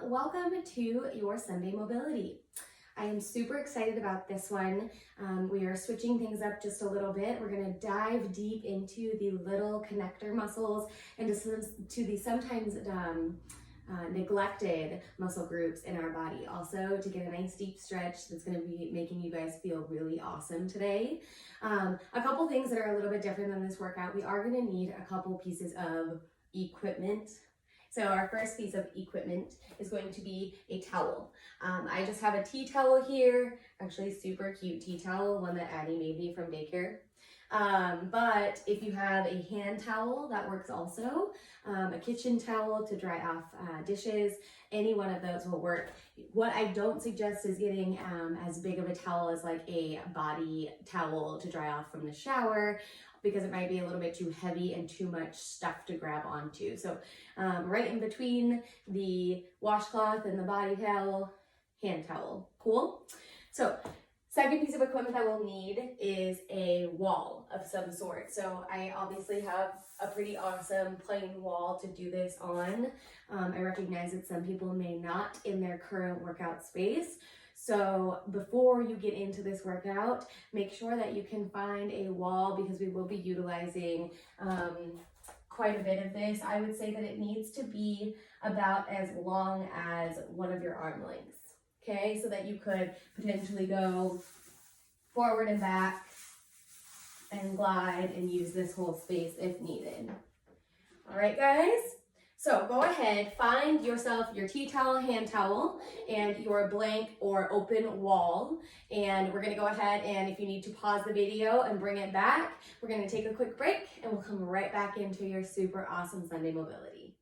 Welcome to your Sunday Mobility. I am super excited about this one. We are switching things up just a little bit. We're going to dive deep into the little connector muscles and to the sometimes neglected muscle groups in our body. Also to get a nice deep stretch that's going to be making you guys feel really awesome today. A couple things that are a little bit different than this workout. We are going to need a couple pieces of equipment. So our first piece of equipment is going to be a towel. I just have a tea towel here, actually super cute tea towel, one that Addie made me from daycare. But if you have a hand towel, that works also. A kitchen towel to dry off dishes, any one of those will work. What I don't suggest is getting as big of a towel as like a body towel to dry off from the shower, because it might be a little bit too heavy and too much stuff to grab onto. So right in between the washcloth and the body towel, hand towel. Cool? So second piece of equipment that we'll need is a wall of some sort. So I obviously have a pretty awesome plain wall to do this on. I recognize that some people may not in their current workout space. So before you get into this workout, make sure that you can find a wall, because we will be utilizing quite a bit of this. I would say that it needs to be about as long as one of your arm lengths, okay? So that you could potentially go forward and back and glide and use this whole space if needed. All right, guys? So go ahead, find yourself your tea towel, hand towel, and your blank or open wall. And we're gonna go ahead, and if you need to pause the video and bring it back, we're gonna take a quick break and we'll come right back into your super awesome Sunday mobility.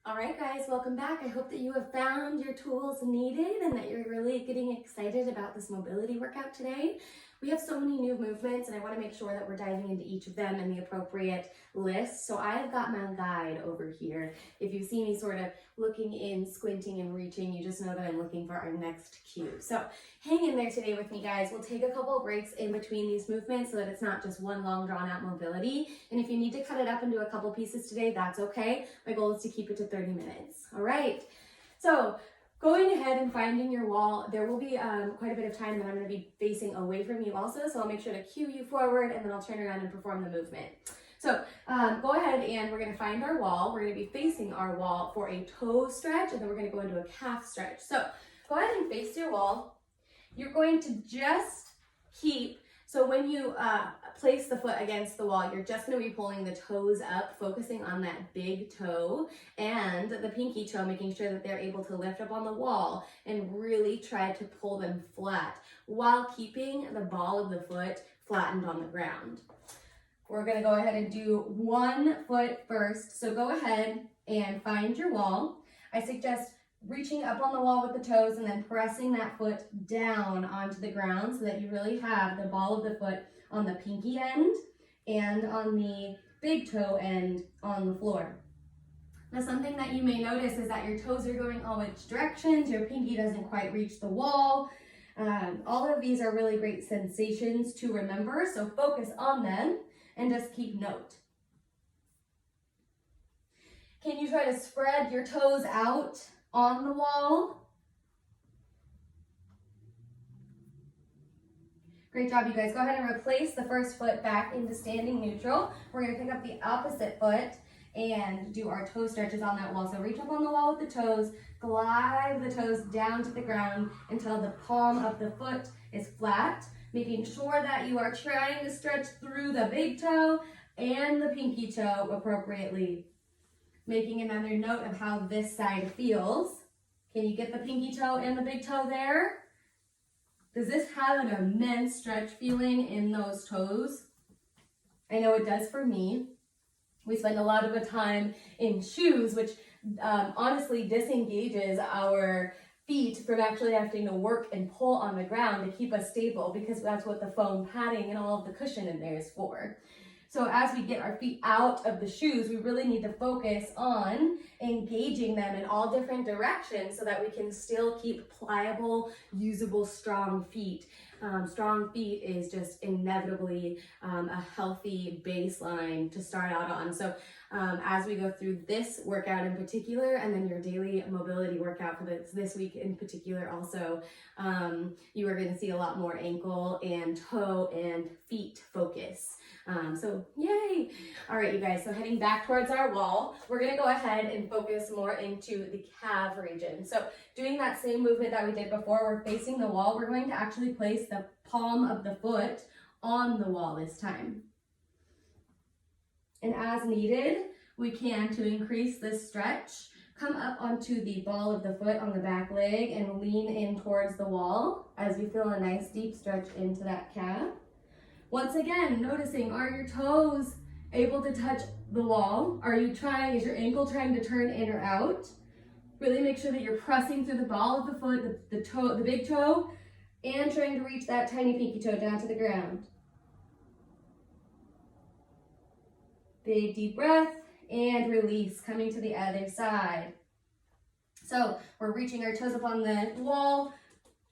All right, guys, welcome back. I hope that you have found your tools needed and that you're really getting excited about this mobility workout today. We have so many new movements, and I want to make sure that we're diving into each of them in the appropriate list. So I've got my guide over here. If you see me sort of looking in, squinting, and reaching, you just know that I'm looking for our next cue. So hang in there today with me, guys. We'll take a couple of breaks in between these movements so that it's not just one long, drawn-out mobility. And if you need to cut it up into a couple pieces today, that's okay. My goal is to keep it to 30 minutes. All right. So going ahead and finding your wall, there will be quite a bit of time that I'm going to be facing away from you also, so I'll make sure to cue you forward, and then I'll turn around and perform the movement. So go ahead, and we're going to find our wall. We're going to be facing our wall for a toe stretch, and then we're going to go into a calf stretch. So go ahead and face your wall. You're going to just keep, so when you place the foot against the wall, you're just going to be pulling the toes up, focusing on that big toe and the pinky toe, making sure that they're able to lift up on the wall and really try to pull them flat while keeping the ball of the foot flattened on the ground. We're going to go ahead and do one foot first. So go ahead and find your wall. I suggest reaching up on the wall with the toes and then pressing that foot down onto the ground so that you really have the ball of the foot on the pinky end and on the big toe end on the floor. Now, something that you may notice is that your toes are going all which directions, your pinky doesn't quite reach the wall. All of these are really great sensations to remember, so focus on them and just keep note. Can you try to spread your toes out on the wall? Great job, you guys. Go ahead and replace the first foot back into standing neutral. We're going to pick up the opposite foot and do our toe stretches on that wall. So reach up on the wall with the toes, glide the toes down to the ground until the palm of the foot is flat, making sure that you are trying to stretch through the big toe and the pinky toe appropriately. Making another note of how this side feels. Can you get the pinky toe and the big toe there? Does this have an immense stretch feeling in those toes? I know it does for me. We spend a lot of the time in shoes, which honestly disengages our feet from actually having to work and pull on the ground to keep us stable, because that's what the foam padding and all of the cushion in there is for. So as we get our feet out of the shoes, we really need to focus on engaging them in all different directions so that we can still keep pliable, usable, strong feet. Strong feet is just inevitably a healthy baseline to start out on. So as we go through this workout in particular, and then your daily mobility workout for this week in particular also, you are going to see a lot more ankle and toe and feet focus. So yay! All right, you guys, so heading back towards our wall, we're gonna go ahead and focus more into the calf region. So doing that same movement that we did before, we're facing the wall. We're going to actually place the palm of the foot on the wall this time. And as needed, we can, to increase this stretch, come up onto the ball of the foot on the back leg and lean in towards the wall as we feel a nice deep stretch into that calf. Once again, noticing, are your toes able to touch the wall? Is your ankle trying to turn in or out? Really make sure that you're pressing through the ball of the foot, the big toe, and trying to reach that tiny pinky toe down to the ground. Big deep breath and release, coming to the other side. So we're reaching our toes up on the wall.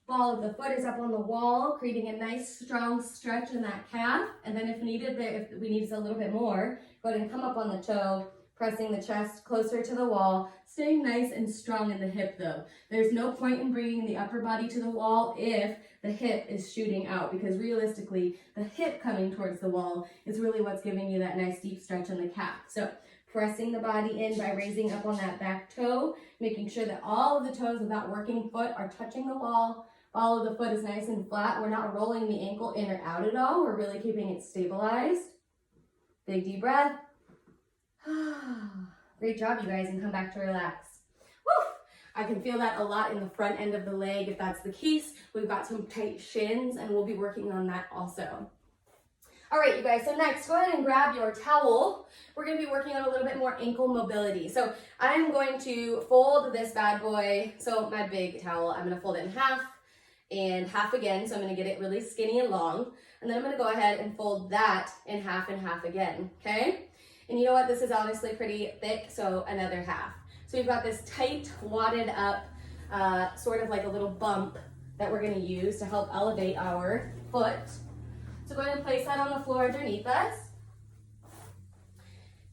Ball of the foot is up on the wall, creating a nice strong stretch in that calf. And then if needed, if we need a little bit more, go ahead and come up on the toe, pressing the chest closer to the wall, staying nice and strong in the hip though. There's no point in bringing the upper body to the wall if the hip is shooting out, because realistically, the hip coming towards the wall is really what's giving you that nice deep stretch in the calf. So pressing the body in by raising up on that back toe, making sure that all of the toes of that working foot are touching the wall. Ball of the foot is nice and flat. We're not rolling the ankle in or out at all. We're really keeping it stabilized. Big deep breath. Great job, you guys, and come back to relax. Woo! I can feel that a lot in the front end of the leg. If that's the case, we've got some tight shins, and we'll be working on that also. All right, you guys, so next, go ahead and grab your towel. We're gonna be working on a little bit more ankle mobility. So I'm going to fold this bad boy, so my big towel, I'm gonna fold it in half and half again, so I'm gonna get it really skinny and long. And then I'm gonna go ahead and fold that in half and half again, okay? And you know what, this is honestly pretty thick, so another half. So we've got this tight, wadded up, sort of like a little bump that we're gonna use to help elevate our foot. So go ahead and place that on the floor underneath us.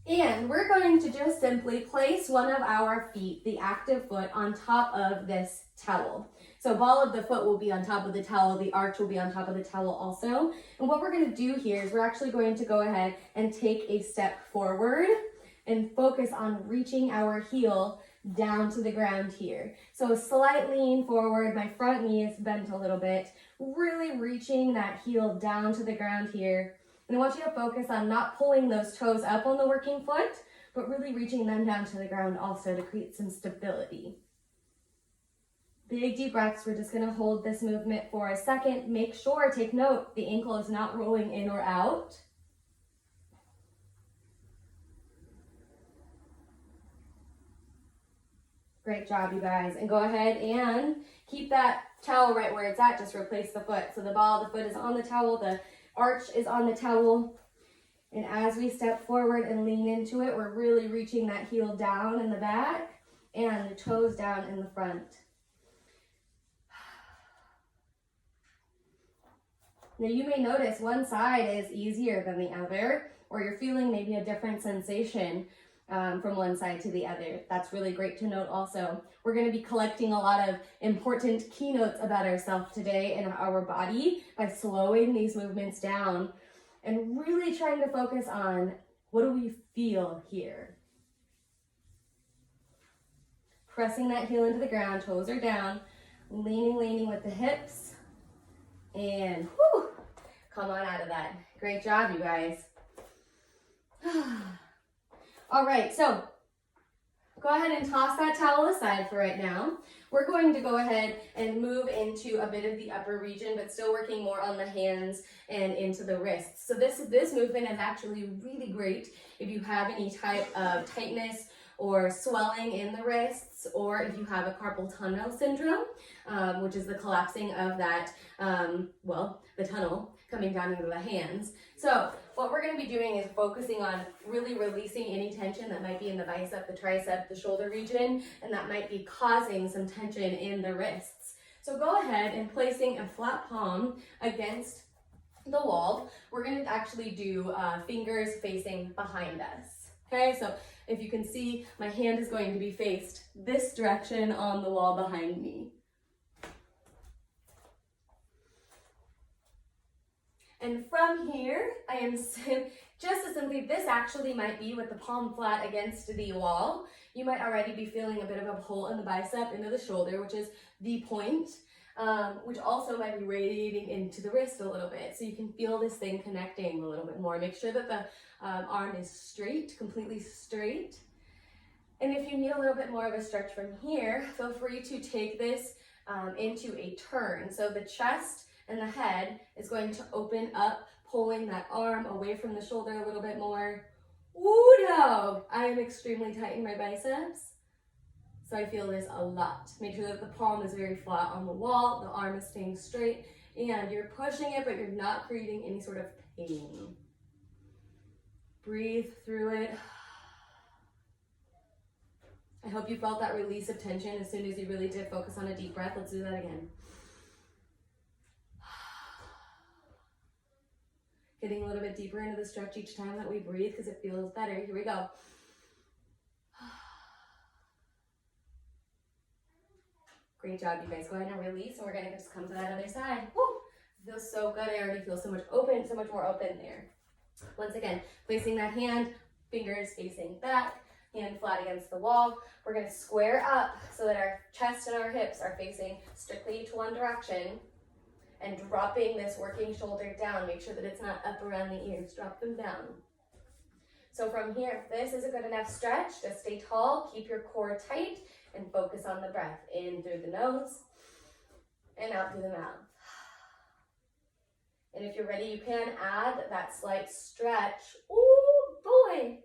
And we're going to just simply place one of our feet, the active foot, on top of this towel. So ball of the foot will be on top of the towel, the arch will be on top of the towel also. And what we're gonna do here is we're actually going to go ahead and take a step forward and focus on reaching our heel down to the ground here. So a slight lean forward, my front knee is bent a little bit, really reaching that heel down to the ground here. And I want you to focus on not pulling those toes up on the working foot, but really reaching them down to the ground also to create some stability. Big deep breaths. We're just gonna hold this movement for a second. Make sure, take note, the ankle is not rolling in or out. Great job, you guys. And go ahead and keep that towel right where it's at. Just replace the foot. So the ball of the foot is on the towel, the arch is on the towel. And as we step forward and lean into it, we're really reaching that heel down in the back and the toes down in the front. Now you may notice one side is easier than the other, or you're feeling maybe a different sensation from one side to the other. That's really great to note also. We're going to be collecting a lot of important keynotes about ourselves today and our body by slowing these movements down and really trying to focus on what do we feel here. Pressing that heel into the ground, toes are down, leaning with the hips, and whew, come on out of that. Great job, you guys. All right, so go ahead and toss that towel aside for right now. We're going to go ahead and move into a bit of the upper region, but still working more on the hands and into the wrists. So this movement is actually really great if you have any type of tightness or swelling in the wrists, or if you have a carpal tunnel syndrome, which is the collapsing of that, the tunnel coming down into the hands. So what we're going to be doing is focusing on really releasing any tension that might be in the bicep, the tricep, the shoulder region, and that might be causing some tension in the wrists. So go ahead and placing a flat palm against the wall. We're going to actually do fingers facing behind us. Okay, so if you can see, my hand is going to be faced this direction on the wall behind me. And from here, I am just as simply, this actually might be with the palm flat against the wall. You might already be feeling a bit of a pull in the bicep into the shoulder, which is the point, which also might be radiating into the wrist a little bit. So you can feel this thing connecting a little bit more. Make sure that the arm is straight, completely straight. And if you need a little bit more of a stretch from here, feel free to take this into a turn. So the chest and the head is going to open up, pulling that arm away from the shoulder a little bit more. Woo dog! I am extremely tight in my biceps, so I feel this a lot. Make sure that the palm is very flat on the wall, the arm is staying straight, and you're pushing it, but you're not creating any sort of pain. Breathe through it. I hope you felt that release of tension as soon as you really did focus on a deep breath. Let's do that again. Getting a little bit deeper into the stretch each time that we breathe because it feels better. Here we go. Great job, you guys. Go ahead and release, and we're going to just come to that other side. Woo! It feels so good. I already feel so much more open there. Once again, placing that hand, fingers facing back, hand flat against the wall. We're going to square up so that our chest and our hips are facing strictly to one direction. And dropping this working shoulder down. Make sure that it's not up around the ears. Drop them down. So from here, if this is a good enough stretch, just stay tall, keep your core tight, and focus on the breath. In through the nose, and out through the mouth. And if you're ready, you can add that slight stretch, ooh boy,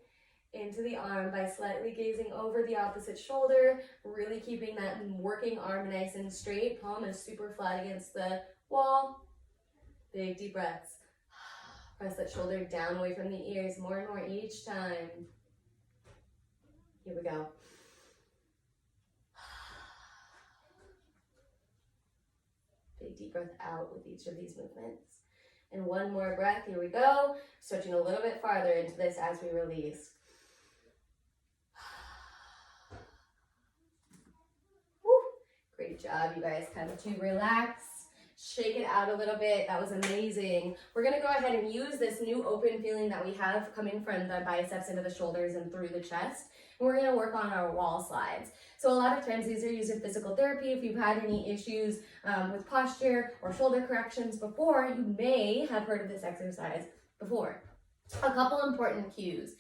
into the arm by slightly gazing over the opposite shoulder, really keeping that working arm nice and straight. Palm is super flat against the wall. Big deep breaths. Press that shoulder down away from the ears more and more each time. Here we go. Big deep breath out with each of these movements. And one more breath. Here we go. Stretching a little bit farther into this as we release. Woo. Great job, you guys. Time to relax. Shake it out a little bit. That was amazing. We're going to go ahead and use this new open feeling that we have coming from the biceps into the shoulders and through the chest. And we're going to work on our wall slides. So a lot of times these are used in physical therapy. If you've had any issues with posture or shoulder corrections before, you may have heard of this exercise before. A couple important cues.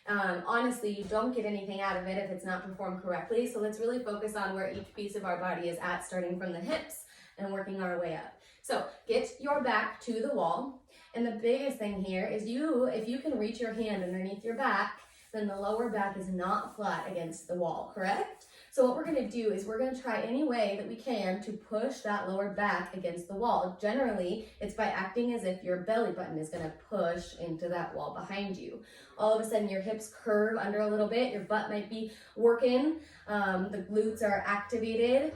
Honestly, you don't get anything out of it if it's not performed correctly. So let's really focus on where each piece of our body is at, starting from the hips and working our way up. So get your back to the wall. And the biggest thing here is if you can reach your hand underneath your back, then the lower back is not flat against the wall, correct? So what we're going to do is we're going to try any way that we can to push that lower back against the wall. Generally, it's by acting as if your belly button is going to push into that wall behind you. All of a sudden, your hips curve under a little bit. Your butt might be working. The glutes are activated.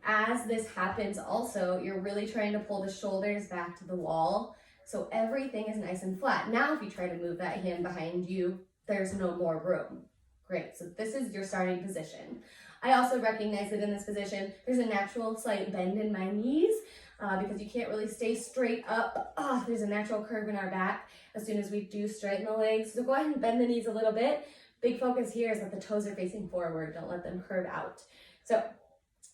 As this happens also, you're really trying to pull the shoulders back to the wall. So everything is nice and flat. Now, if you try to move that hand behind you, there's no more room. Great, so this is your starting position. I also recognize that in this position, there's a natural slight bend in my knees because you can't really stay straight up. There's a natural curve in our back as soon as we do straighten the legs. So go ahead and bend the knees a little bit. Big focus here is that the toes are facing forward. Don't let them curve out. So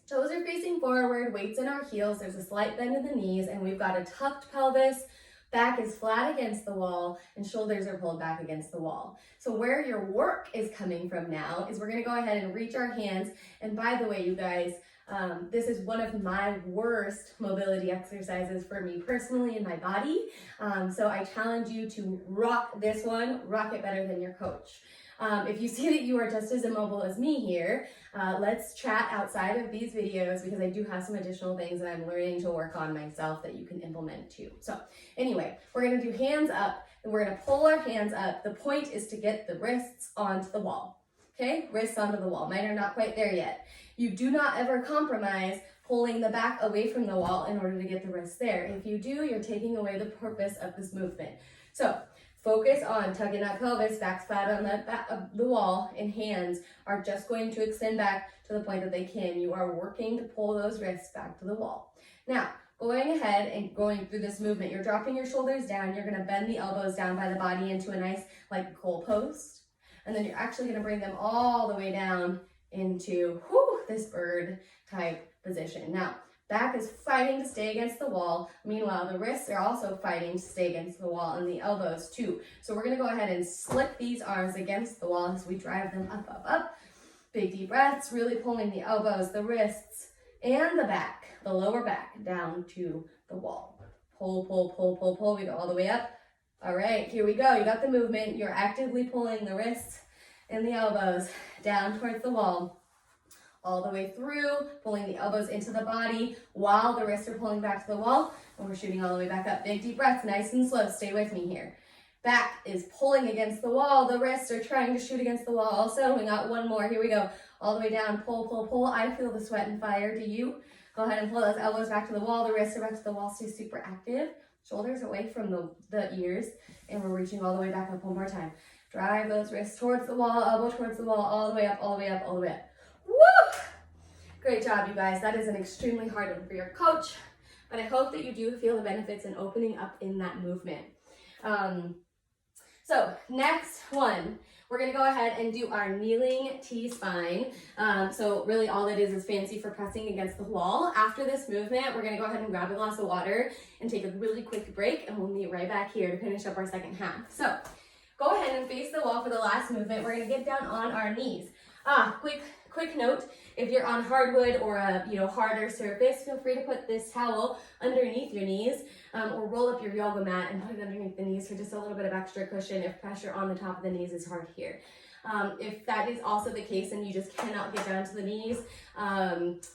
toes are facing forward, weights in our heels. There's a slight bend in the knees, and we've got a tucked pelvis. Back is flat against the wall, and shoulders are pulled back against the wall. So where your work is coming from now is we're going to go ahead and reach our hands. And by the way, you guys, this is one of my worst mobility exercises for me personally in my body. So I challenge you to rock this one, rock it better than your coach. If you see that you are just as immobile as me here, let's chat outside of these videos because I do have some additional things that I'm learning to work on myself that you can implement too. So anyway, we're gonna do hands up and we're gonna pull our hands up. The point is to get the wrists onto the wall. Okay, wrists onto the wall. Mine are not quite there yet. You do not ever compromise pulling the back away from the wall in order to get the wrists there. If you do, you're taking away the purpose of this movement. So focus on tugging that pelvis, back flat on the back of the wall, and hands are just going to extend back to the point that they can. You are working to pull those wrists back to the wall. Now, going ahead and going through this movement, you're dropping your shoulders down. You're gonna bend the elbows down by the body into a nice like goal post. And then you're actually gonna bring them all the way down into this bird type position. Now, back is fighting to stay against the wall. Meanwhile, the wrists are also fighting to stay against the wall and the elbows too. So we're gonna go ahead and slip these arms against the wall as we drive them up, up, up. Big deep breaths, really pulling the elbows, the wrists, and the back, the lower back down to the wall. Pull, pull, pull, pull, pull. We go all the way up. All right, here we go. You got the movement. You're actively pulling the wrists and the elbows down towards the wall. All the way through, pulling the elbows into the body while the wrists are pulling back to the wall, and we're shooting all the way back up. Big deep breaths, nice and slow. Stay with me here. Back is pulling against the wall. The wrists are trying to shoot against the wall also. We got one more. Here we go. All the way down. Pull, pull, pull. I feel the sweat and fire. Do you? Go ahead and pull those elbows back to the wall. The wrists are back to the wall. Stay super active. Shoulders away from the ears, and we're reaching all the way back up one more time. Drive those wrists towards the wall, elbow towards the wall, all the way up, all the way up, all the way up. Woo! Great job, you guys. That is an extremely hard one for your coach, but I hope that you do feel the benefits in opening up in that movement. So next one, we're gonna go ahead and do our kneeling T-spine. So really all it is fancy for pressing against the wall. After this movement, we're gonna go ahead and grab a glass of water and take a really quick break, and we'll meet right back here to finish up our second half. So go ahead and face the wall for the last movement. We're gonna get down on our knees. Quick note, if you're on hardwood or a harder surface, feel free to put this towel underneath your knees or roll up your yoga mat and put it underneath the knees for just a little bit of extra cushion if pressure on the top of the knees is hard here. If that is also the case and you just cannot get down to the knees,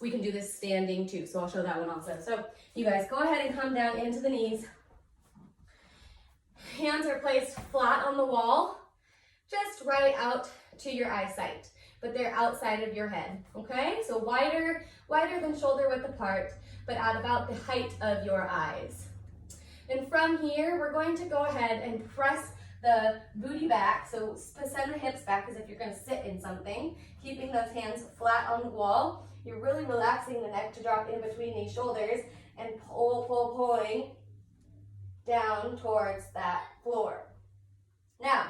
we can do this standing too, so I'll show that one also. So you guys go ahead and come down into the knees. Hands are placed flat on the wall, just right out to your eyesight, but they're outside of your head, okay? So wider than shoulder width apart, but at about the height of your eyes. And from here, we're going to go ahead and press the booty back, so send the hips back as if you're gonna sit in something, keeping those hands flat on the wall. You're really relaxing the neck to drop in between these shoulders and pulling down towards that floor. Now,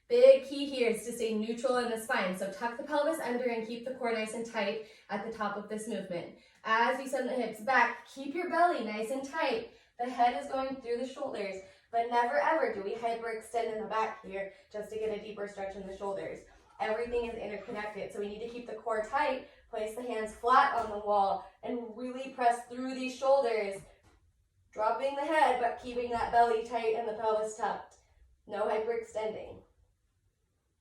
big key here is to stay neutral in the spine. So tuck the pelvis under and keep the core nice and tight at the top of this movement. As you send the hips back, keep your belly nice and tight. The head is going through the shoulders, but never ever do we hyperextend in the back here just to get a deeper stretch in the shoulders. Everything is interconnected, so we need to keep the core tight, place the hands flat on the wall, and really press through these shoulders, dropping the head, but keeping that belly tight and the pelvis tucked. No hyperextending.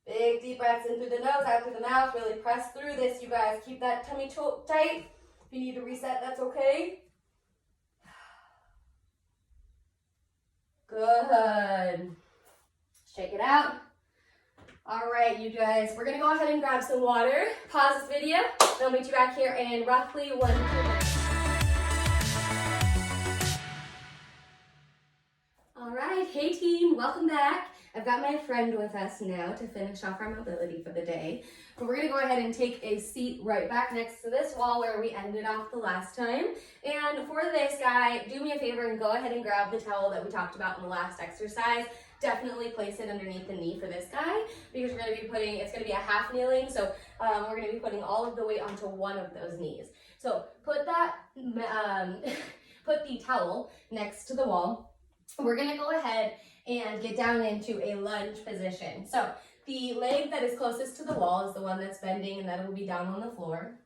Big deep breaths in through the nose, out through the mouth. Really press through this, you guys. Keep that tummy tight. If you need to reset, that's okay. Good. Shake it out. All right, you guys. We're going to go ahead and grab some water. Pause this video. I'll meet you back here in roughly 1 to 2 minutes. All right. Hey, team. Welcome back. I've got my friend with us now to finish off our mobility for the day. But we're gonna go ahead and take a seat right back next to this wall where we ended off the last time. And for this guy, do me a favor and go ahead and grab the towel that we talked about in the last exercise. Definitely place it underneath the knee for this guy because we're gonna be it's gonna be a half kneeling. So we're gonna be putting all of the weight onto one of those knees. So put the towel next to the wall. We're gonna go ahead and get down into a lunge position. So the leg that is closest to the wall is the one that's bending, and that will be down on the floor.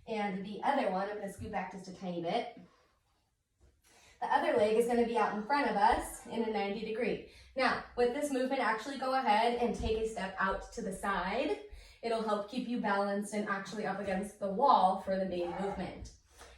And the other one, I'm gonna scoot back just a tiny bit. The other leg is going to be out in front of us in a 90 degree. Now, with this movement, actually go ahead and take a step out to the side. It'll help keep you balanced and actually up against the wall for the main movement.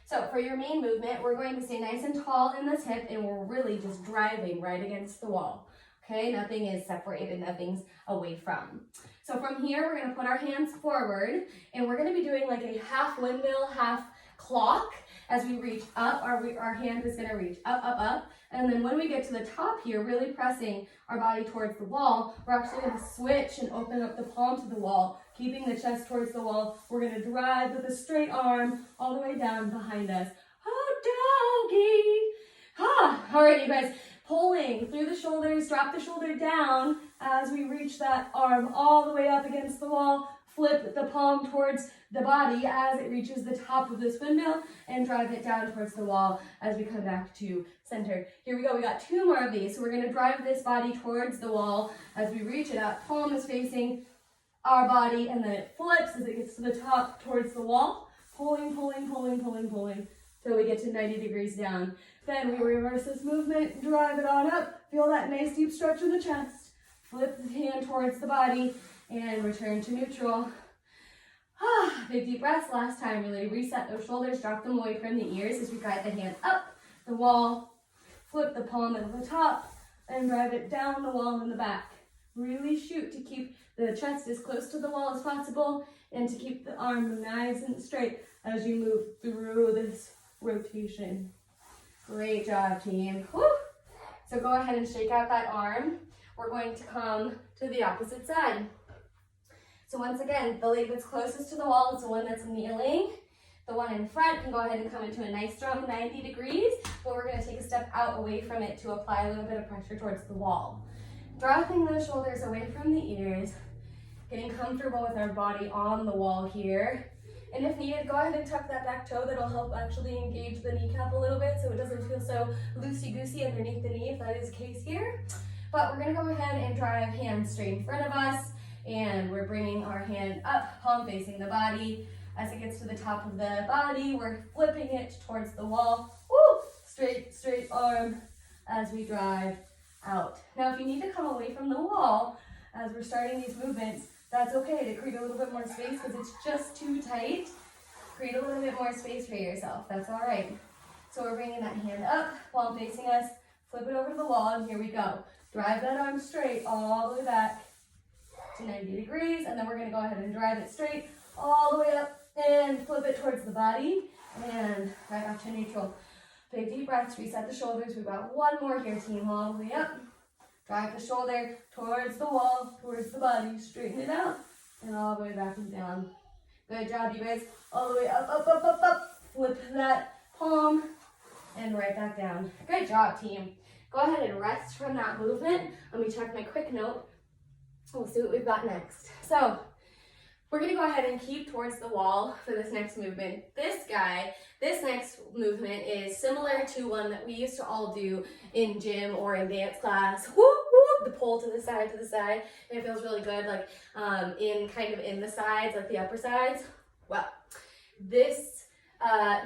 So for your main movement, we're going to stay nice and tall in this hip, and we're really just driving right against the wall. Okay, nothing is separated, nothing's away from. So from here, we're gonna put our hands forward, and we're gonna be doing like a half windmill, half clock. As we reach up, our hand is gonna reach up, up, up. And then when we get to the top here, really pressing our body towards the wall, we're actually gonna switch and open up the palm to the wall, keeping the chest towards the wall. We're gonna drive with a straight arm all the way down behind us. Oh, doggy. All right, you guys, pulling through the shoulders, drop the shoulder down as we reach that arm all the way up against the wall. Flip the palm towards the body as it reaches the top of this windmill and drive it down towards the wall as we come back to center. Here we go, we got 2 more of these. So we're gonna drive this body towards the wall as we reach it up. Palm is facing our body, and then it flips as it gets to the top towards the wall. Pulling, pulling, pulling, pulling, pulling, till we get to 90 degrees down. Then we reverse this movement, drive it on up. Feel that nice deep stretch in the chest. Flip the hand towards the body and return to neutral. Big deep breaths. Last time, really reset those shoulders, drop them away from the ears as we guide the hand up the wall. Flip the palm into the top and drive it down the wall in the back. Really shoot to keep the chest as close to the wall as possible and to keep the arm nice and straight as you move through this rotation. Great job, team. Woo! So go ahead and shake out that arm. We're going to come to the opposite side. So once again, the leg that's closest to the wall is the one that's kneeling. The one in front can go ahead and come into a nice strong 90 degrees, but we're gonna take a step out away from it to apply a little bit of pressure towards the wall. Dropping those shoulders away from the ears, getting comfortable with our body on the wall here. And if needed, go ahead and tuck that back toe. That'll help actually engage the kneecap a little bit so it doesn't feel so loosey-goosey underneath the knee if that is the case here. But we're gonna go ahead and drive hands straight in front of us, and we're bringing our hand up, palm facing the body. As it gets to the top of the body, we're flipping it towards the wall. Woo! Straight arm as we drive out. Now, if you need to come away from the wall as we're starting these movements, that's okay to create a little bit more space because it's just too tight. Create a little bit more space for yourself. That's all right. So we're bringing that hand up, palm facing us, flip it over to the wall, and here we go. Drive that arm straight all the way back to 90 degrees, and then we're gonna go ahead and drive it straight all the way up and flip it towards the body and right back to neutral. Big deep breaths, reset the shoulders. We've got 1 more here, team. All the way up. Drive the shoulder towards the wall, towards the body. Straighten it out and all the way back and down. Good job, you guys. All the way up, up, up, up, up. Flip that palm and right back down. Good job, team. Go ahead and rest from that movement. Let me check my quick note. We'll see what we've got next. So we're gonna go ahead and keep towards the wall for this next movement. This next movement is similar to one that we used to all do in gym or in dance class. Whoop, whoop, the pull to the side, and it feels really good, like in the sides, like the upper sides. Well, this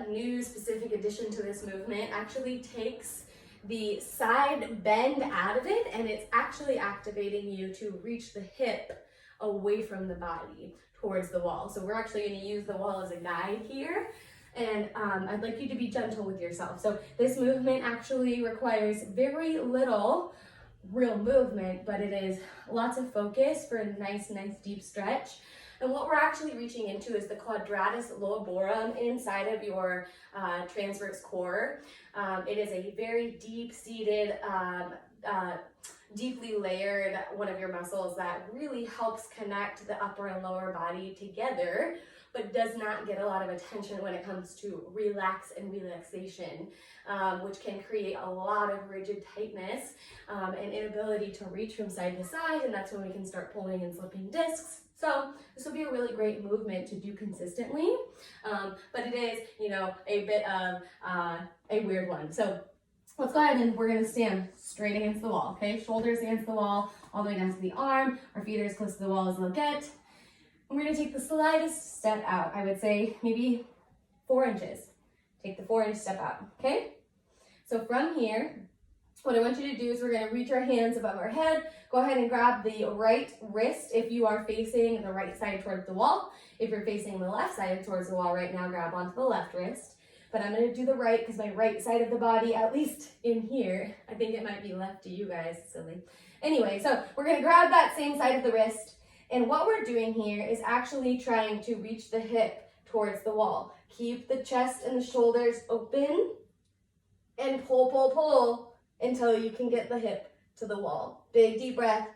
new specific addition to this movement actually takes the side bend out of it, and it's actually activating you to reach the hip away from the body towards the wall. So we're actually going to use the wall as a guide here, and I'd like you to be gentle with yourself. So this movement actually requires very little real movement, but it is lots of focus for a nice deep stretch. And what we're actually reaching into is the quadratus lumborum inside of your transverse core. It is a very deep-seated, deeply layered one of your muscles that really helps connect the upper and lower body together, but does not get a lot of attention when it comes to relax and relaxation, which can create a lot of rigid tightness and inability to reach from side to side, and that's when we can start pulling and slipping discs. So this will be a really great movement to do consistently, but it is, a bit of a weird one. So let's go ahead and we're gonna stand straight against the wall, okay? Shoulders against the wall, all the way down to the arm. Our feet are as close to the wall as they'll get. And we're gonna take the slightest step out. I would say maybe 4 inches. Take the 4-inch step out, okay? So from here, what I want you to do is we're going to reach our hands above our head. Go ahead and grab the right wrist if you are facing the right side towards the wall. If you're facing the left side towards the wall right now, grab onto the left wrist. But I'm going to do the right because my right side of the body, at least in here, I think it might be left to you guys, silly. Anyway, so we're going to grab that same side of the wrist. And what we're doing here is actually trying to reach the hip towards the wall. Keep the chest and the shoulders open and pull, pull, pull until you can get the hip to the wall. Big deep breath.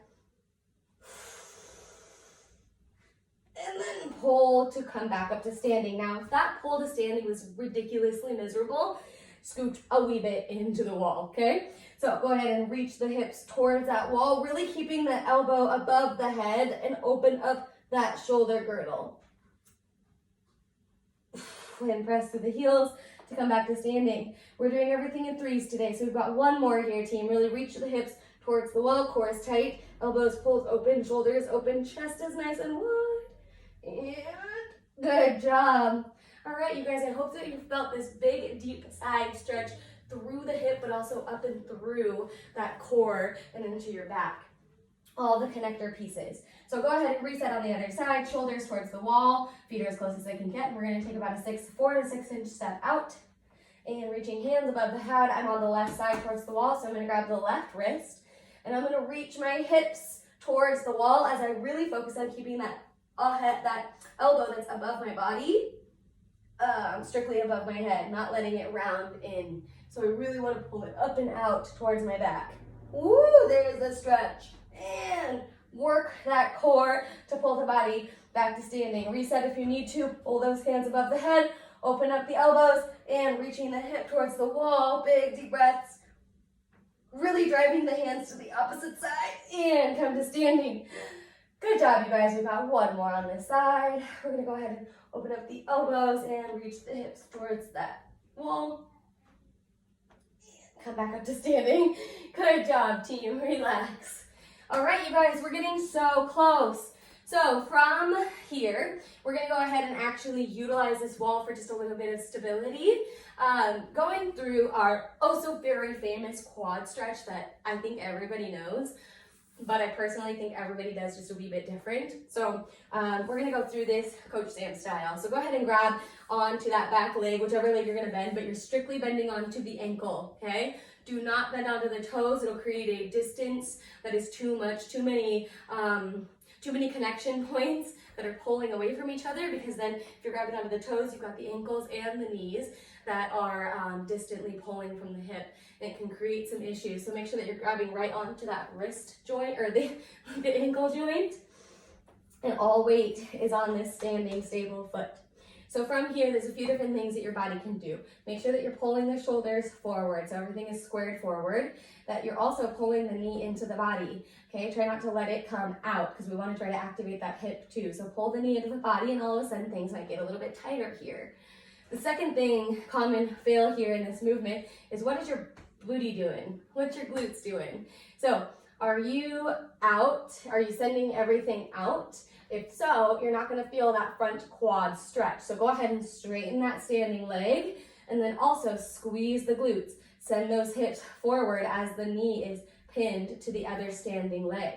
And then pull to come back up to standing. Now, if that pull to standing was ridiculously miserable, scoot a wee bit into the wall, okay? So go ahead and reach the hips towards that wall, really keeping the elbow above the head and open up that shoulder girdle. And press through the heels to come back to standing. We're doing everything in threes today, so we've got one more here, team. Really reach the hips towards the wall, core is tight, elbows pulled open, shoulders open, chest is nice and wide. And good job. All right, you guys, I hope that you felt this big, deep side stretch through the hip, but also up and through that core and into your back. All the connector pieces. So go ahead and reset on the other side, shoulders towards the wall, feet are as close as they can get. And we're gonna take about a 4 to 6 inch step out and reaching hands above the head. I'm on the left side towards the wall, so I'm gonna grab the left wrist and I'm gonna reach my hips towards the wall as I really focus on keeping that elbow that's above my body, strictly above my head, not letting it round in. So I really want to pull it up and out towards my back. Woo, there's the stretch. And work that core to pull the body back to standing. Reset if you need to. Pull those hands above the head. Open up the elbows and reaching the hip towards the wall. Big deep breaths. Really driving the hands to the opposite side and come to standing. Good job, you guys. We've got one more on this side. We're going to go ahead and open up the elbows and reach the hips towards that wall. Come back up to standing. Good job, team. Relax. All right, you guys, we're getting so close. So from here, we're going to go ahead and actually utilize this wall for just a little bit of stability. Going through our very famous quad stretch that I think everybody knows, but I personally think everybody does just a wee bit different. So we're going to go through this Coach Sam style. So go ahead and grab onto that back leg, whichever leg you're going to bend, but you're strictly bending onto the ankle, okay? Do not bend onto the toes. It'll create a distance that is too much, too many connection points that are pulling away from each other, because then if you're grabbing onto the toes, you've got the ankles and the knees that are distantly pulling from the hip. And it can create some issues. So make sure that you're grabbing right onto that wrist joint or the ankle joint. And all weight is on this standing stable foot. So from here, there's a few different things that your body can do. Make sure that you're pulling the shoulders forward, so everything is squared forward, that you're also pulling the knee into the body, okay? Try not to let it come out, because we want to try to activate that hip too. So pull the knee into the body, and all of a sudden things might get a little bit tighter here. The second thing, common fail here in this movement, is what is your booty doing? What's your glutes doing? So are you out? Are you sending everything out? If so, you're not going to feel that front quad stretch. So go ahead and straighten that standing leg, and then also squeeze the glutes. Send those hips forward as the knee is pinned to the other standing leg.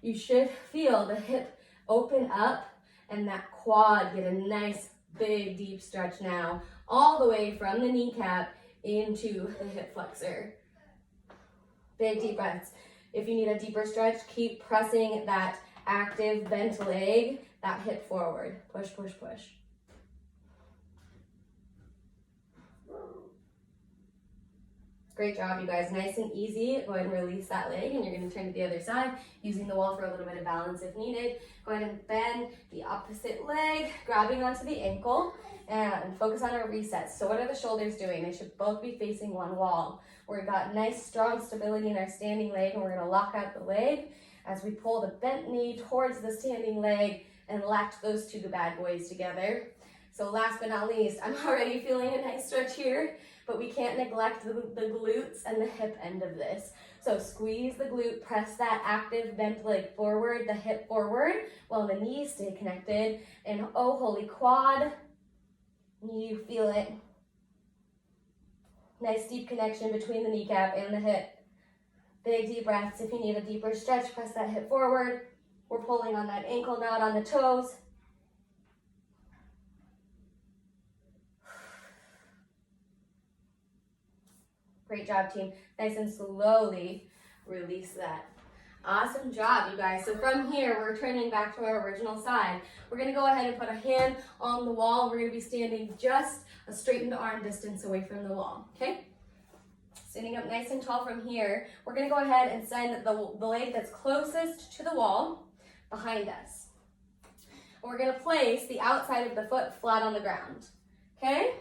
You should feel the hip open up and that quad get a nice big deep stretch now, all the way from the kneecap into the hip flexor. Big deep breaths. If you need a deeper stretch, keep pressing that active bent leg, that hip forward. Push, push, push. Great job, you guys. Nice and easy. Go ahead and release that leg, and you're going to turn to the other side, using the wall for a little bit of balance if needed. Go ahead and bend the opposite leg, grabbing onto the ankle, and focus on our resets. So what are the shoulders doing? They should both be facing one wall. We've got nice, strong stability in our standing leg, and we're going to lock out the leg as we pull the bent knee towards the standing leg and latch those two bad boys together. So last but not least, I'm already feeling a nice stretch here, but we can't neglect the glutes and the hip end of this. So squeeze the glute, press that active bent leg forward, the hip forward, while the knees stay connected. And oh, holy quad, you feel it. Nice deep connection between the kneecap and the hip. Big deep breaths. If you need a deeper stretch, press that hip forward. We're pulling on that ankle, not on the toes. Great job, team. Nice and slowly release that. Awesome job, you guys. So from here, we're turning back to our original side. We're gonna go ahead and put a hand on the wall. We're gonna be standing just a straightened arm distance away from the wall, okay? Standing up nice and tall from here. We're gonna go ahead and send the leg that's closest to the wall behind us. And we're gonna place the outside of the foot flat on the ground, okay?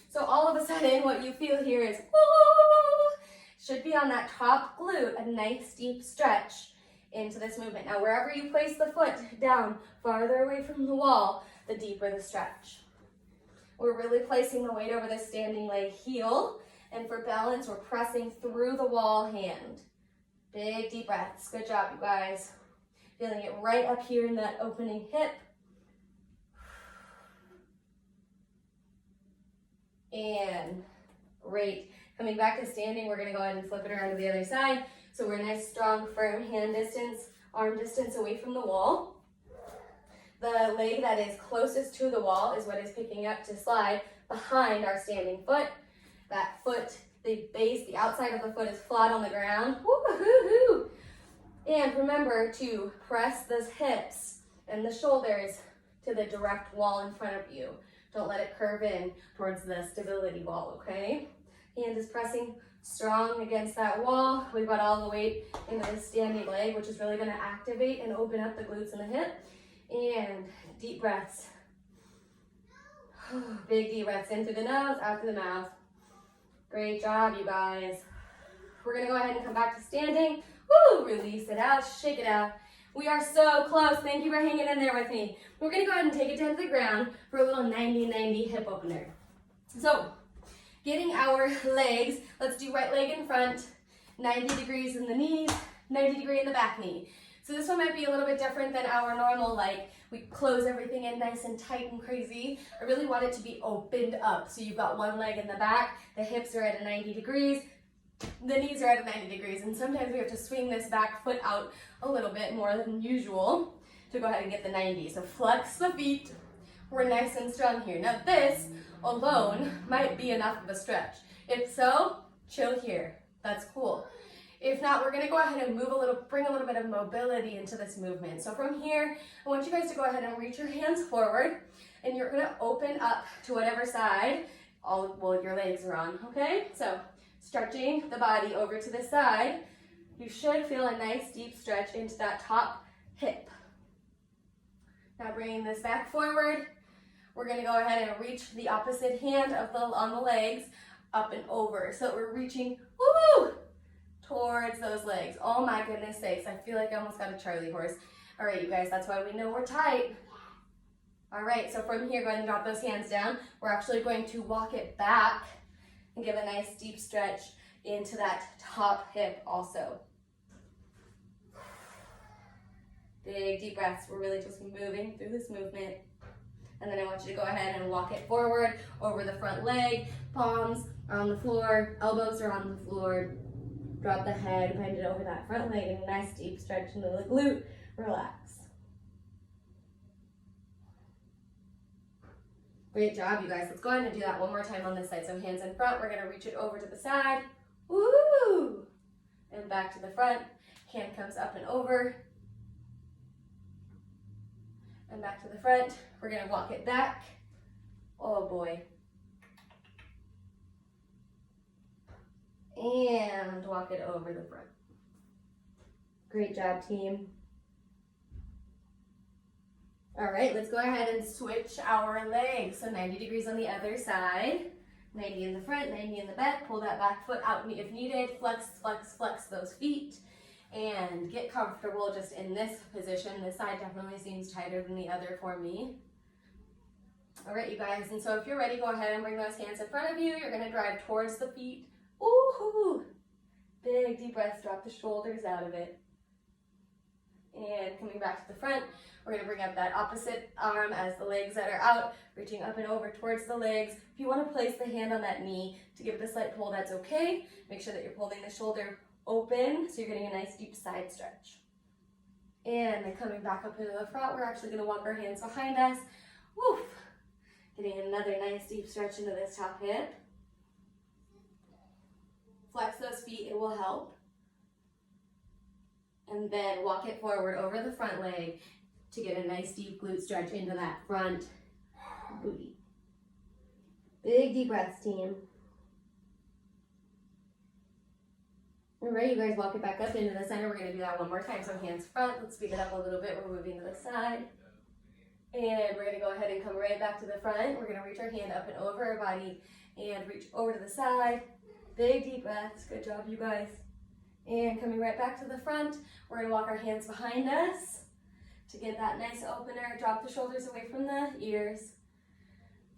So all of a sudden, what you feel here is, woo, should be on that top glute, a nice deep stretch into this movement. Now, wherever you place the foot down, farther away from the wall, the deeper the stretch. We're really placing the weight over the standing leg heel, and for balance, we're pressing through the wall hand. Big deep breaths. Good job, you guys. Feeling it right up here in that opening hip. And great. Coming back to standing, we're gonna go ahead and flip it around to the other side. So we're a nice, strong, firm hand distance, arm distance away from the wall. The leg that is closest to the wall is what is picking up to slide behind our standing foot. That foot, the base, the outside of the foot is flat on the ground. Woo-hoo-hoo. And remember to press those hips and the shoulders to the direct wall in front of you. Don't let it curve in towards the stability wall, okay? Hand is pressing strong against that wall. We've got all the weight into the standing leg, which is really gonna activate and open up the glutes and the hip. And deep breaths. Big deep breaths in through the nose, out through the mouth. Great job, you guys. We're gonna go ahead and come back to standing. Woo, release it out, shake it out. We are so close. Thank you for hanging in there with me. We're gonna go ahead and take it down to the ground for a little 90-90 hip opener. So, getting our legs, let's do right leg in front, 90 degrees in the knees, 90 degree in the back knee. So this one might be a little bit different than our normal, like we close everything in nice and tight and crazy. I really want it to be opened up. So you've got one leg in the back, the hips are at a 90 degrees, the knees are at a 90 degrees, and sometimes we have to swing this back foot out a little bit more than usual to go ahead and get the 90. So flex the feet. We're nice and strong here. Now this alone might be enough of a stretch. If so, chill here. That's cool. If not, we're gonna go ahead and move a little, bring a little bit of mobility into this movement. So from here, I want you guys to go ahead and reach your hands forward, and you're gonna open up to whatever side your legs are on, okay? So stretching the body over to the side, you should feel a nice deep stretch into that top hip. Now bringing this back forward, we're gonna go ahead and reach the opposite hand on the legs up and over. So we're reaching, woo, towards those legs. Oh my goodness sakes, I feel like I almost got a Charlie horse. All right, you guys, that's why we know we're tight. All right, so from here, go ahead and drop those hands down. We're actually going to walk it back and give a nice deep stretch into that top hip also. Big deep breaths. We're really just moving through this movement. And then I want you to go ahead and walk it forward over the front leg. Palms are on the floor, elbows are on the floor. Drop the head, bend it over that front leg, and a nice deep stretch into the glute. Relax. Great job, you guys. Let's go ahead and do that one more time on this side. So hands in front, we're gonna reach it over to the side. Woo! And back to the front. Hand comes up and over. And back to the front. We're gonna walk it back. Oh boy. And walk it over the front. Great job, team. All right, let's go ahead and switch our legs. So 90 degrees on the other side. 90 in the front, 90 in the back. Pull that back foot out if needed. Flex, flex, flex those feet. And get comfortable just in this position. This side definitely seems tighter than the other for me. All right, you guys. And so if you're ready, go ahead and bring those hands in front of you. You're gonna drive towards the feet. Ooh, big deep breaths, drop the shoulders out of it. And coming back to the front, we're gonna bring up that opposite arm as the legs that are out, reaching up and over towards the legs. If you wanna place the hand on that knee to give it a slight pull, that's okay. Make sure that you're holding the shoulder open so you're getting a nice deep side stretch. And then coming back up into the front, we're actually gonna walk our hands behind us. Woof. Getting another nice deep stretch into this top hip. Flex those feet, it will help. And then walk it forward over the front leg to get a nice deep glute stretch into that front booty. Big deep breaths, team. All right, you guys walk it back up into the center. We're gonna do that one more time. So hands front, let's speed it up a little bit. We're moving to the side. And we're gonna go ahead and come right back to the front. We're gonna reach our hand up and over our body and reach over to the side. Big deep breaths, good job you guys. And coming right back to the front, we're gonna walk our hands behind us to get that nice opener. Drop the shoulders away from the ears.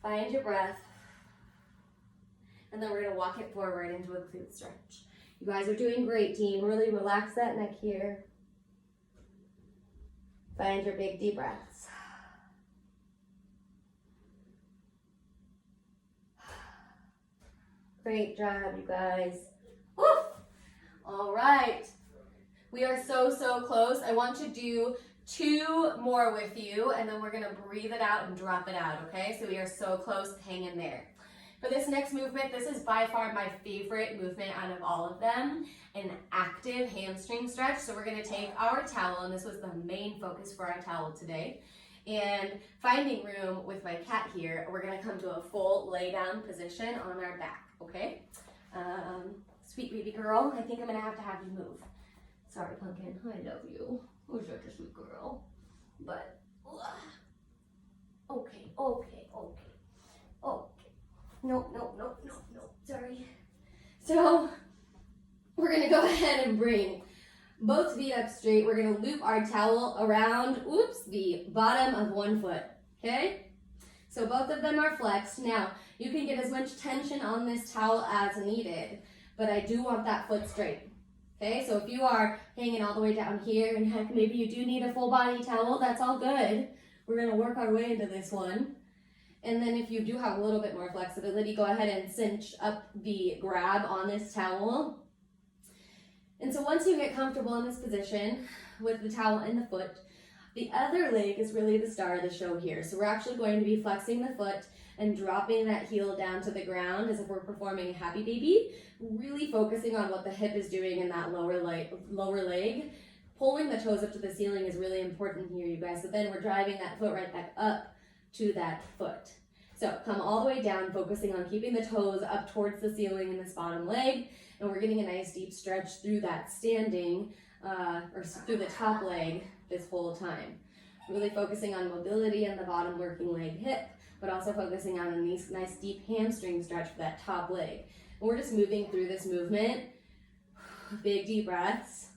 Find your breath. And then we're gonna walk it forward into a glute stretch. You guys are doing great, team. Really relax that neck here. Find your big deep breaths. Great job, you guys. Woo! All right. We are so close. I want to do 2 more with you, and then we're gonna breathe it out and drop it out, okay? So we are so close, hang in there. For this next movement, this is by far my favorite movement out of all of them, an active hamstring stretch. So we're gonna take our towel, and this was the main focus for our towel today, and finding room with my cat here, we're gonna come to a full lay down position on our back, okay? Sweet baby girl, I think I'm gonna have to have you move. Sorry, Pumpkin, I love you. You're such a sweet girl. But, okay. No, sorry. So, we're gonna go ahead and bring both feet up straight. We're gonna loop our towel around, the bottom of one foot, okay? So both of them are flexed. Now, you can get as much tension on this towel as needed, but I do want that foot straight. Okay, so if you are hanging all the way down here, and heck, maybe you do need a full body towel, that's all good. We're gonna work our way into this one. And then if you do have a little bit more flexibility, go ahead and cinch up the grab on this towel. And so once you get comfortable in this position with the towel and the foot, the other leg is really the star of the show here. So we're actually going to be flexing the foot and dropping that heel down to the ground as if we're performing a happy baby, really focusing on what the hip is doing in that lower leg. Pulling the toes up to the ceiling is really important here, you guys. So then we're driving that foot right back up to that foot. So come all the way down, focusing on keeping the toes up towards the ceiling in this bottom leg, and we're getting a nice deep stretch through that standing, or through the top leg this whole time. Really focusing on mobility in the bottom working leg hip, but also focusing on a nice deep hamstring stretch for that top leg. And we're just moving through this movement. Big deep breaths.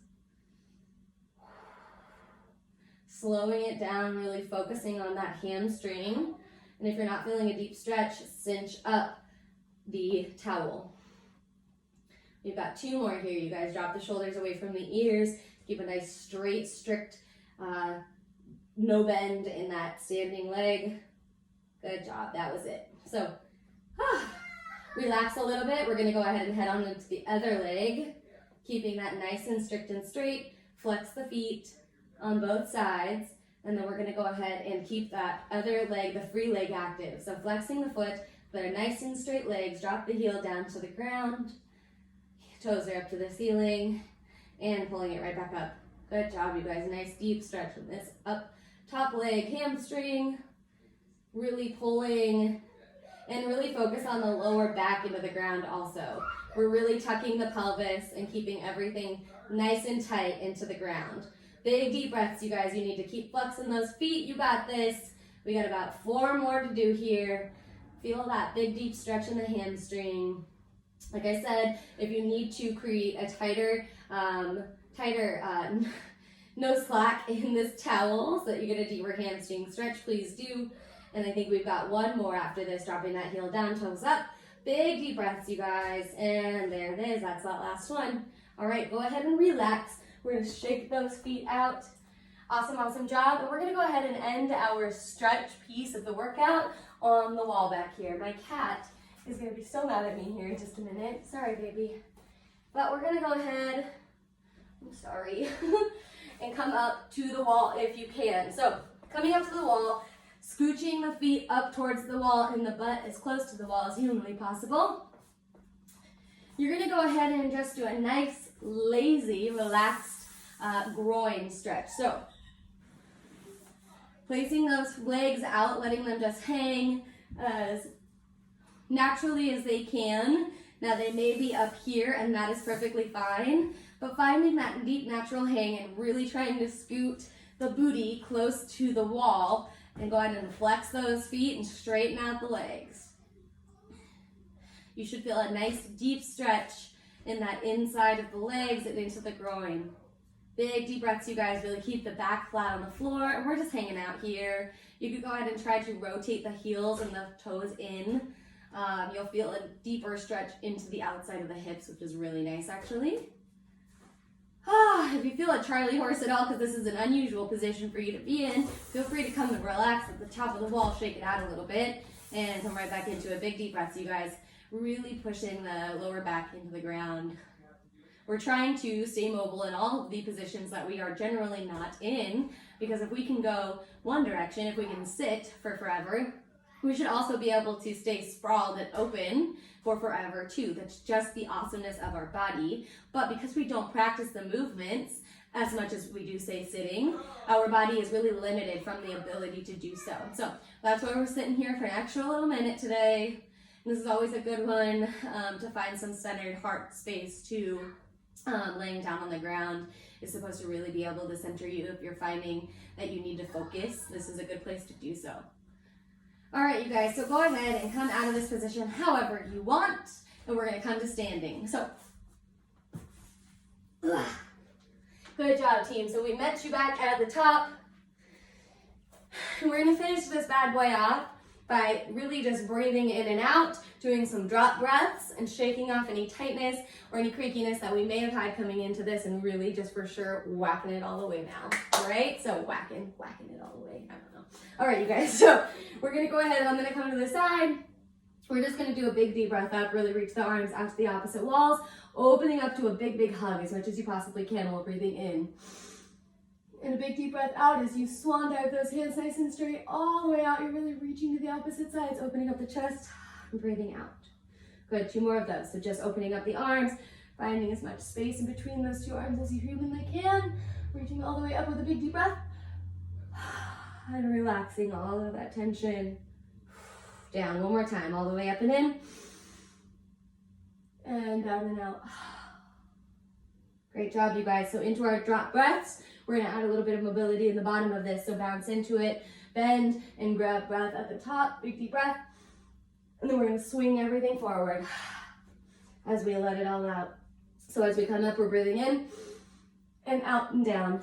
Slowing it down, really focusing on that hamstring. And if you're not feeling a deep stretch, cinch up the towel. We've got 2 more here, you guys. Drop the shoulders away from the ears. Keep a nice straight, strict, no bend in that standing leg. Good job, that was it. So, relax a little bit. We're gonna go ahead and head on into the other leg. Keeping that nice and strict and straight. Flex the feet on both sides. And then we're gonna go ahead and keep that other leg, the free leg, active. So flexing the foot, but are nice and straight legs. Drop the heel down to the ground. Toes are up to the ceiling. And pulling it right back up. Good job, you guys. Nice deep stretch with this up top leg, hamstring. Really pulling. And really focus on the lower back into the ground also. We're really tucking the pelvis and keeping everything nice and tight into the ground. Big deep breaths, you guys. You need to keep flexing those feet. You got this. We got about 4 more to do here. Feel that big deep stretch in the hamstring. Like I said, if you need to create a tighter no slack in this towel so that you get a deeper hamstring stretch, please do. And I think we've got 1 more after this, dropping that heel down, toes up. Big deep breaths, you guys. And there it is. That's that last one. All right, go ahead and relax. We're gonna shake those feet out. Awesome, awesome job. And we're gonna go ahead and end our stretch piece of the workout on the wall back here. My cat is gonna be so mad at me here in just a minute. Sorry, baby. But we're gonna go ahead, I'm sorry, and come up to the wall if you can. So coming up to the wall, scooching the feet up towards the wall and the butt as close to the wall as humanly possible. You're gonna go ahead and just do a nice, lazy, relaxed groin stretch. So placing those legs out, letting them just hang as naturally as they can. Now they may be up here and that is perfectly fine, but finding that deep natural hang and really trying to scoot the booty close to the wall and go ahead and flex those feet and straighten out the legs. You should feel a nice deep stretch in that inside of the legs and into the groin. Big deep breaths, you guys. Really keep the back flat on the floor. And we're just hanging out here. You could go ahead and try to rotate the heels and the toes in. You'll feel a deeper stretch into the outside of the hips, which is really nice actually. If you feel a Charlie horse at all, because this is an unusual position for you to be in, feel free to come and relax at the top of the wall, shake it out a little bit, and come right back into a big deep breath, you guys. Really pushing the lower back into the ground. We're trying to stay mobile in all of the positions that we are generally not in, because if we can go one direction, if we can sit for forever, we should also be able to stay sprawled and open for forever too. That's just the awesomeness of our body. But because we don't practice the movements as much as we do say sitting, our body is really limited from the ability to do so. So that's why we're sitting here for an extra little minute today. This is always a good one to find some centered heart space too. Laying down on the ground is supposed to really be able to center you. If you're finding that you need to focus, this is a good place to do so. All right, you guys, so go ahead and come out of this position however you want, and we're gonna come to standing. So, good job, team. So we met you back at the top. We're gonna finish this bad boy off by really just breathing in and out, doing some drop breaths and shaking off any tightness or any creakiness that we may have had coming into this, and really just for sure whacking it all the way now. All right, so whacking it all the way. I don't know. All right, you guys, so we're gonna go ahead and I'm gonna come to the side. We're just gonna do a big deep breath up, really reach the arms out to the opposite walls, opening up to a big, big hug as much as you possibly can while breathing in. And a big deep breath out as you swan dive those hands nice and straight all the way out. You're really reaching to the opposite sides, opening up the chest and breathing out. Good, 2 more of those. So just opening up the arms, finding as much space in between those 2 arms as you humanly can, reaching all the way up with a big deep breath, and relaxing all of that tension. Down, 1 more time, all the way up and in, and down and out. Great job, you guys. So into our drop breaths, we're gonna add a little bit of mobility in the bottom of this. So bounce into it, bend and grab breath at the top, big deep breath. And then we're gonna swing everything forward as we let it all out. So as we come up, we're breathing in and out and down.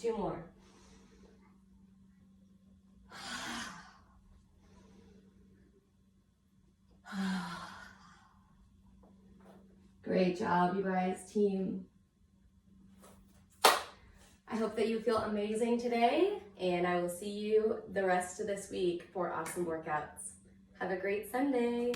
Two more. Great job, you guys, team. I hope that you feel amazing today, and I will see you the rest of this week for awesome workouts. Have a great Sunday.